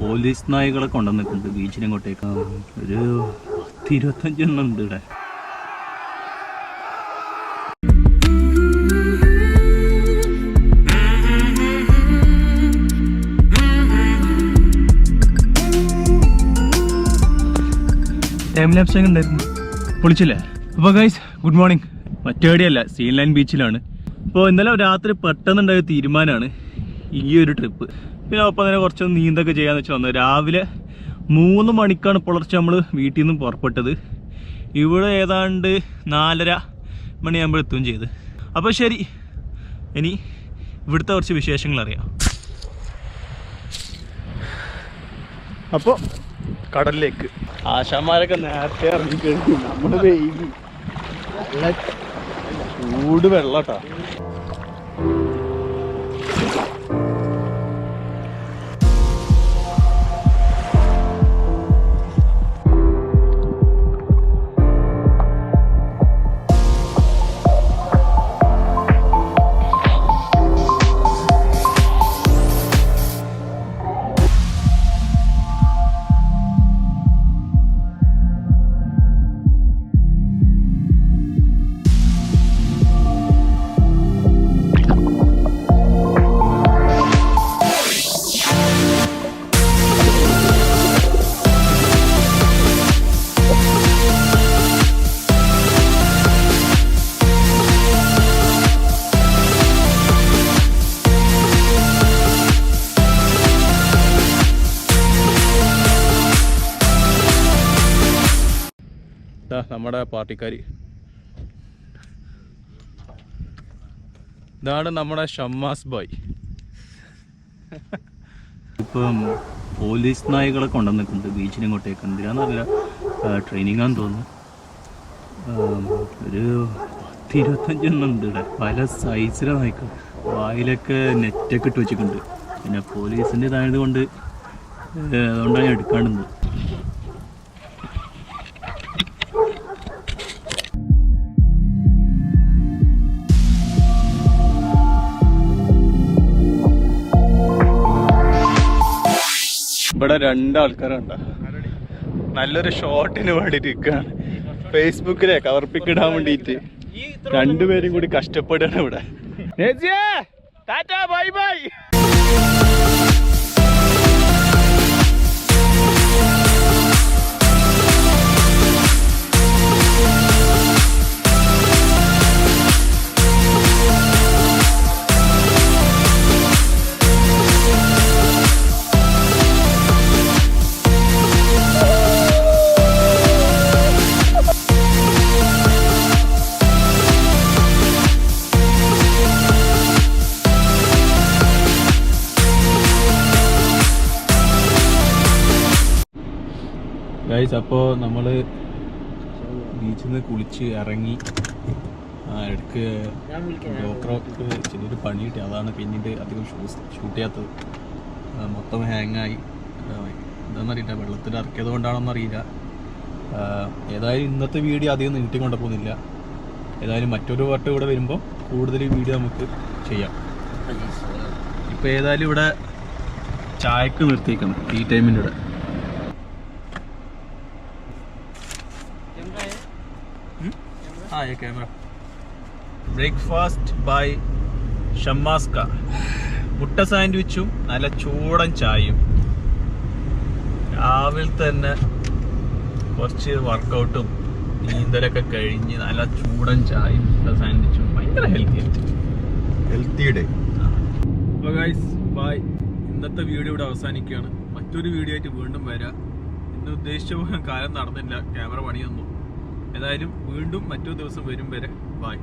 Police നായകളെ കൊണ്ടുവന്നിട്ടുണ്ട് ബീച്ചിനങ്ങോട്ടേക്ക്. ഒരു 25 എണ്ണം ഉണ്ട് ഇവിടെ. ടൈം ലാപ്സ് ഒക്കെ ഉണ്ടായിരുന്നു, പൊളിച്ചില്ലേ? അപ്പോൾ ഗൈസ് ഗുഡ് മോർണിംഗ്. മറ്റേടിയല്ല, സീൻ ലൈൻ ബീച്ചിലാണ്. അപ്പോൾ ഇന്നലെ രാത്രി പെട്ടെന്നുണ്ടായ തീരുമാനമാണ് ഈ ഒരു ട്രിപ്പ്. പിന്നെ ഒപ്പം തന്നെ കുറച്ചൊന്ന് നീന്തൊക്കെ ചെയ്യാന്ന് വെച്ചാൽ വന്നത്. രാവിലെ 3 മണിക്കാണ് പുലർച്ചെ നമ്മൾ വീട്ടിൽ നിന്ന് പുറപ്പെട്ടത്. ഇവിടെ ഏതാണ്ട് 4:30 മണിയാകുമ്പോൾ എത്തുകയും ചെയ്ത്. അപ്പോൾ ശരി, ഇനി ഇവിടുത്തെ കുറച്ച് വിശേഷങ്ങൾ അറിയാം. അപ്പോൾ കടലിലേക്ക് ആശാന്മാരൊക്കെ നേരത്തെ ഇറങ്ങിക്കഴിഞ്ഞു. നമ്മൾ വൈകി. നല്ല ചൂട് വെള്ളട്ടാ. നമ്മുടെ പാർട്ടിക്കാർ, ഇതാണ് നമ്മുടെ ഷമ്മാസ് ബോയ്. ഇപ്പം പോലീസ് നായകളെ കൊണ്ടുവന്നിട്ടുണ്ട് ബീച്ചിനങ്ങോട്ടേക്ക്. എന്തിനാന്നറിയില്ല, ട്രെയിനിങ് ആണെന്ന് തോന്നുന്നു. ഒരു 25 എണ്ണം ഉണ്ട് ഇവിടെ. പല സൈസിലെ നായ്ക്കൾ. വായിലൊക്കെ നെറ്റൊക്കെ ഇട്ട് വെച്ചിട്ടുണ്ട്. പിന്നെ പോലീസിൻ്റെ ഇതായത് കൊണ്ട് അതുകൊണ്ടാണ് ഞാൻ എടുക്കാണ്ടുന്നത്. ഇവിടെ 2 ആൾക്കാരുണ്ട്. നല്ലൊരു ഷോട്ടിന് വേണ്ടിയിട്ട് നിൽക്കുകയാണ്. ഫേസ്ബുക്കിലെ കവർ പിക്ക് ഇടാൻ വേണ്ടിയിട്ട് 2 പേരും കൂടി കഷ്ടപ്പെടുകയാണ് ഇവിടെ. Bye bye. ഗൈസ്, അപ്പോൾ നമ്മൾ ബീച്ചിൽ നിന്ന് കുളിച്ച് ഇറങ്ങി. ഇടയ്ക്ക് ഡോക്ടർക്ക് ചെറിയൊരു പണി കിട്ടി. അതാണ് പിന്നീട് അധികം ഷൂട്ട് ചെയ്യാത്തത്. മൊത്തം ഹാങ്ങായി. എന്താണെന്നറിയില്ല, വെള്ളത്തിൽ ഇറക്കിയത് കൊണ്ടാണെന്ന് അറിയില്ല. ഏതായാലും ഇന്നത്തെ വീഡിയോ അധികം നീട്ടി കൊണ്ടുപോകുന്നില്ല. ഏതായാലും മറ്റൊരു വട്ടം ഇവിടെ വരുമ്പോൾ കൂടുതൽ വീഡിയോ നമുക്ക് ചെയ്യാം. ഇപ്പോൾ ഏതായാലും ഇവിടെ ചായക്ക് നിർത്തിയേക്കണം ഈ ടൈമിൻ്റെ ഇവിടെ. कैमरा ബ്രേക്ക്ഫാസ്റ്റ് ബൈ ഷമ്മാസ്ക. മുട്ട സാൻഡ്വിച്ചും നല്ല ചൂടൻ ചായയും. രാവിലെ തന്നെ കുറച്ച് വർക്കൗട്ടും നീന്തലൊക്കെ കഴിഞ്ഞ് നല്ല ചൂടൻ ചായയും മുട്ട സാൻഡ്വിച്ചും. ഭയങ്കര ഹെൽത്തി ഡേ. അപ്പോൾ ഗൈസ് ബൈ. ഇന്നത്തെ വീഡിയോ ഇവിടെ അവസാനിക്കുകയാണ്. മറ്റൊരു വീഡിയോ ആയിട്ട് വീണ്ടും വരാം. ഇന്ന് ഉദ്ദേശിച്ച കാലം നടന്നില്ല, ക്യാമറ പണി തന്നു. ഏതായാലും വീണ്ടും മറ്റൊരു ദിവസം വരും വരെ ബൈ.